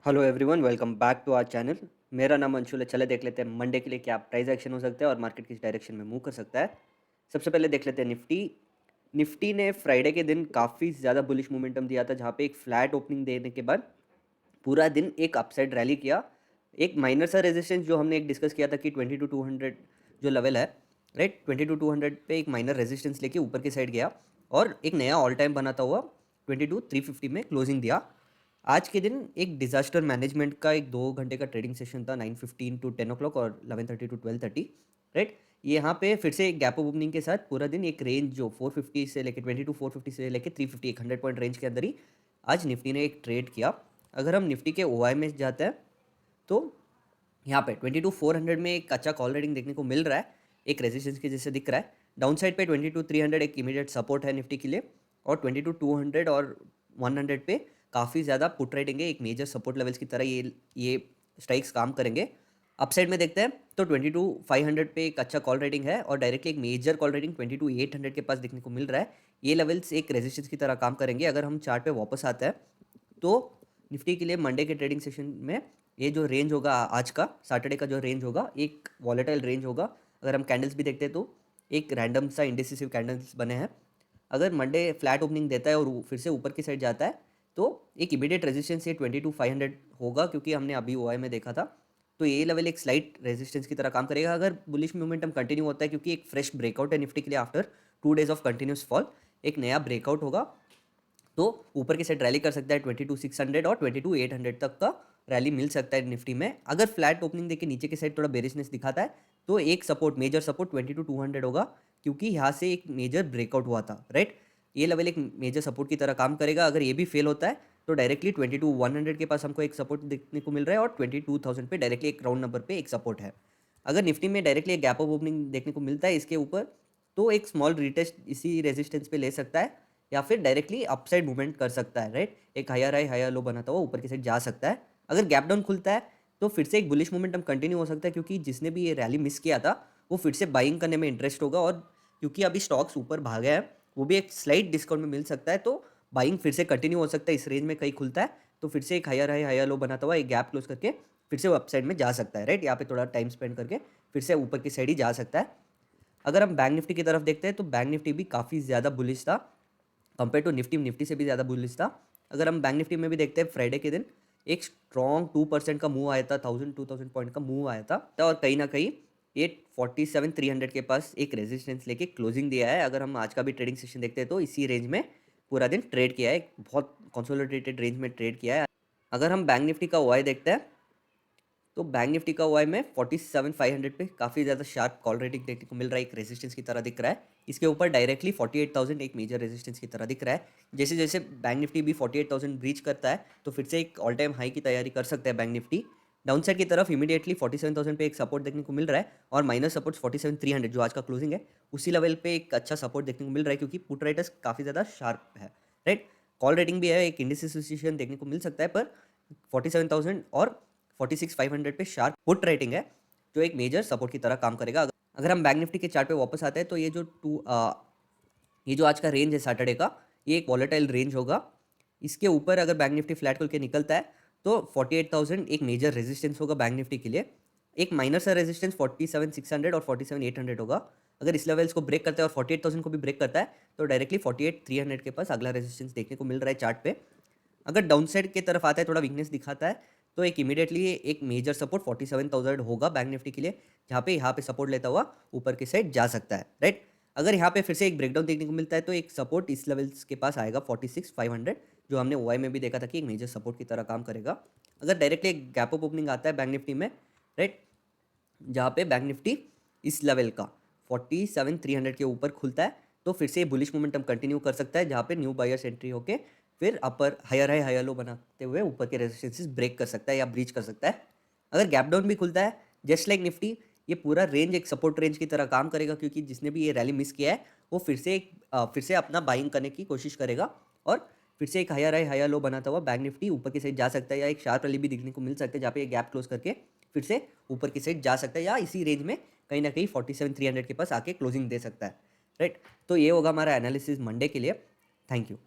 Hello everyone, welcome back to our channel. मेरा नाम अंशुल है। चले देख लेते हैं मंडे के लिए क्या प्राइस एक्शन हो सकता है और मार्केट किस डायरेक्शन में मूव कर सकता है। सबसे पहले देख लेते हैं निफ्टी। निफ्टी ने फ्राइडे के दिन काफ़ी ज़्यादा बुलिश मोमेंटम दिया था, जहाँ पे एक फ्लैट ओपनिंग देने के बाद पूरा दिन एक अपसाइड रैली किया। एक माइनर सा रेजिस्टेंस जो हमने एक डिस्कस किया था कि 22,200 जो लेवल है, राइट, 22,200 पे एक माइनर रेजिस्टेंस लेके ऊपर की साइड गया और एक नया ऑल टाइम बनाता हुआ 22,350 में क्लोजिंग दिया। आज के दिन एक डिजास्टर मैनेजमेंट का एक 2 घंटे का ट्रेडिंग सेशन था, 9:15 टू 10 o'clock और 11:30 टू 12:30, राइट। यहाँ पे फिर से एक गैप ओपनिंग के साथ पूरा दिन एक रेंज जो 450 से लेके 22,450 से लेके 350, एक 100 पॉइंट रेंज के अंदर ही आज निफ्टी ने एक ट्रेड किया। अगर हम निफ्टी के ओआई में जाते हैं तो यहाँ पे 22,400 में एक अच्छा कॉल रेटिंग देखने को मिल रहा है, एक रेजिस्टेंस के जैसे दिख रहा है। डाउन साइड पे 22,300 एक इमीडिएट सपोर्ट है निफ्टी के लिए, और 22,200 और 100 पे काफ़ी ज़्यादा पुट रेटिंग है, एक मेजर सपोर्ट लेवल्स की तरह ये स्ट्राइक्स काम करेंगे। अपसाइड में देखते हैं तो 22,500 पे एक अच्छा कॉल रेटिंग है और डायरेक्टली एक मेजर कॉल रेटिंग 22,800 के पास देखने को मिल रहा है। ये लेवल्स एक रेजिस्टेंस की तरह काम करेंगे। अगर हम चार्ट पे वापस आते हैं तो निफ्टी के लिए मंडे के ट्रेडिंग सेशन में ये जो रेंज होगा, आज का सैटरडे का जो रेंज होगा, एक वॉलेटाइल रेंज होगा। अगर हम कैंडल्स भी देखते हैं तो एक रैंडम सा इंडिसिसिव कैंडल्स बने हैं। अगर मंडे फ्लैट ओपनिंग देता है और फिर से ऊपर की साइड जाता है तो एक इमीडिएट रेजिस्टेंस ये 22,500 होगा, क्योंकि हमने अभी ओआई में देखा था। तो ये लेवल एक स्लाइट रेजिस्टेंस की तरह काम करेगा अगर बुलिश मोमेंटम कंटिन्यू होता है, क्योंकि एक फ्रेश ब्रेकआउट है निफ्टी के लिए after 2 days of continuous fall. एक नया ब्रेकआउट होगा तो ऊपर की साइड रैली कर सकता है 22,600 और 22,800 तक का रैली मिल सकता है निफ्टी में। अगर फ्लैट ओपनिंग देके नीचे की साइड थोड़ा बेरिशनेस दिखाता है तो एक सपोर्ट, मेजर सपोर्ट 22,200 होगा, क्योंकि यहाँ से एक मेजर ब्रेकआउट हुआ था, राइट। ये लेवल एक मेजर सपोर्ट की तरह काम करेगा। अगर ये भी फेल होता है तो डायरेक्टली 22,100 के पास हमको एक सपोर्ट देखने को मिल रहा है और 22,000 पे डायरेक्टली एक राउंड नंबर पे एक सपोर्ट है। अगर निफ्टी में डायरेक्टली एक गैप ऑफ ओपनिंग देखने को मिलता है इसके ऊपर तो एक स्मॉल रिटेस्ट इसी रेजिस्टेंस पे ले सकता है या फिर डायरेक्टली अपसाइड मूवमेंट कर सकता है, राइट। एक हायर हाई हायर लो बनाता हुआ ऊपर की साइड जा सकता है। अगर गैप डाउन खुलता है तो फिर से एक बुलिश मोमेंटम कंटिन्यू हो सकता है, क्योंकि जिसने भी ये रैली मिस किया था वो फिर से बाइंग करने में इंटरेस्ट होगा, और क्योंकि अभी स्टॉक्स ऊपर भागे हैं वो भी एक स्लाइट डिस्काउंट में मिल सकता है, तो बाइंग फिर से कंटिन्यू हो सकता है। इस रेंज में कहीं खुलता है तो फिर से एक हायर हाई हायर लो बनाता हुआ एक गैप क्लोज करके फिर से वो अपसाइड में जा सकता है, राइट। यहाँ पे थोड़ा टाइम स्पेंड करके फिर से ऊपर की साइड ही जा सकता है। अगर हम बैंक निफ्टी की तरफ देखते हैं तो बैंक निफ्टी भी काफ़ी ज़्यादा बुलिश था कंपेयर टू निफ्टी, निफ्टी से भी ज़्यादा बुलिश था। अगर हम बैंक निफ्टी में भी देखते हैं फ्राइडे के दिन एक स्ट्रॉन्ग 2% का मूव आया था, 1,000-2,000 पॉइंट का मूव आया था, और कहीं ना कहीं ये 47,300 के पास एक रेजिस्टेंस लेके क्लोजिंग दिया है। अगर हम आज का भी ट्रेडिंग सेशन देखते हैं तो इसी रेंज में पूरा दिन ट्रेड किया है, बहुत कंसोलिडेटेड रेंज में ट्रेड किया है। अगर हम बैंक निफ्टी का ओआई देखते हैं तो बैंक निफ्टी का ओआई में 47,500 पे काफ़ी ज़्यादा शार्प कॉल रेटिंग देखने को मिल रहा है, एक रेजिस्टेंस की तरह दिख रहा है। इसके ऊपर डायरेक्टली 48,000 एक मेजर रेजिस्टेंस की तरह दिख रहा है। जैसे जैसे बैंक निफ्टी भी 48,000 ब्रीच करता है तो फिर से एक ऑल टाइम हाई की तैयारी कर सकता है बैंक निफ्टी। डाउन साइड की तरफ इमीडिएटली 47,000 पे एक सपोर्ट देखने को मिल रहा है, और माइनस सपोर्ट 47,300 जो आज का क्लोजिंग है उसी लेवल पे एक अच्छा सपोर्ट देखने को मिल रहा है, क्योंकि पुट राइटर्स काफ़ी ज़्यादा शार्प है, राइट। कॉल रेटिंग भी है, एक इंडिस एसोसिएशन देखने को मिल सकता है, पर 47,000 और 46,500 पे शार्प पुट रेटिंग है जो एक मेजर सपोर्ट की तरह काम करेगा। अगर हम बैंक निफ्टी के चार्ट पे वापस आते हैं तो ये जो आज का रेंज है सैटरडे का, ये एक वॉलेटाइल रेंज होगा। इसके ऊपर अगर बैंक निफ्टी फ्लैट खुल के निकलता है तो 48,000 एक मेजर रेजिस्टेंस होगा बैंक निफ्टी के लिए। एक माइनर सा रेजिस्टेंस 47,600 और 47,800 होगा। अगर इस लेवल्स को ब्रेक करता है और 48,000 को भी ब्रेक करता है तो डायरेक्टली 48,300 के पास अगला रेजिस्टेंस देखने को मिल रहा है चार्ट पे। अगर डाउन साइड की तरफ आता है, थोड़ा वीकनेस दिखाता है, तो एक इमीडिएटली एक मेजर सपोर्ट 47,000 होगा बैंक निफ्टी के लिए, जहाँ पे यहाँ पे सपोर्ट लेता हुआ ऊपर की साइड जा सकता है, राइट। अगर यहाँ पे फिर से एक ब्रेकडाउन देखने को मिलता है तो एक सपोर्ट इस लेवल्स के पास आएगा 46,500, जो हमने ओआई में भी देखा था कि एक मेजर सपोर्ट की तरह काम करेगा। अगर डायरेक्टली एक गैप अप ओपनिंग आता है बैंक निफ्टी में, राइट, जहाँ पे बैंक निफ्टी इस लेवल का 47,300 के ऊपर खुलता है तो फिर से बुलिश मोमेंटम कंटिन्यू कर सकता है, जहाँ पे न्यू बायर्स एंट्री होके फिर अपर हायर हाई हायर लो बनाते हुए ऊपर के रेजिस्टेंसेस ब्रेक कर सकता है या ब्रीच कर सकता है। अगर गैप डाउन भी खुलता है जस्ट लाइक निफ्टी, ये पूरा रेंज एक सपोर्ट रेंज की तरह काम करेगा, क्योंकि जिसने भी ये रैली मिस किया है वो फिर से अपना बाइंग करने की कोशिश करेगा, और फिर से एक हायर हाई हायर लो बनाता हुआ बैंक निफ्टी ऊपर की साइड जा सकता है, या एक शार्प रैली भी देखने को मिल सकता है जहाँ पे गैप क्लोज करके फिर से ऊपर की साइड जा सकता है, या इसी रेंज में कहीं ना कहीं 47,300 के पास आके क्लोजिंग दे सकता है, राइट। तो ये होगा हमारा एनालिसिस मंडे के लिए। Thank you.